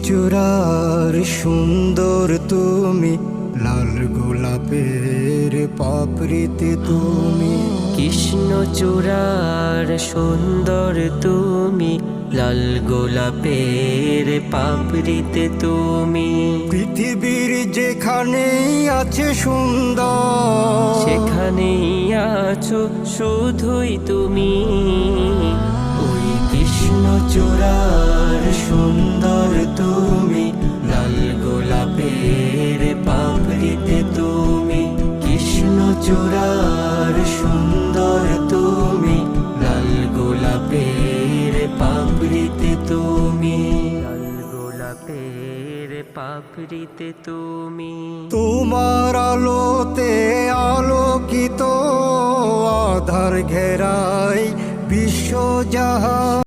চূড়ার সুন্দর তুমি, লাল গোলাপের পাপড়িতে তুমি। কৃষ্ণচূড়ার সুন্দর তুমি, লাল গোলাপের পাপড়িতে তুমি। পৃথিবীর যেখানেই আছে সুন্দর, সেখানেই আছো শুধুই তুমি। ওই কৃষ্ণচূড়ার সুন্দর তুমি, লাল গোলাপের পাপড়িতে তুমি। কৃষ্ণচূড়ার সুন্দর তুমি, লাল গোলাপের পাপড়িতে তুমি। লাল গোলাপের পাপড়িতে তুমি। তোমার আলোতে আলোকিত আধার ঘেরাই বিশ্বজাহান।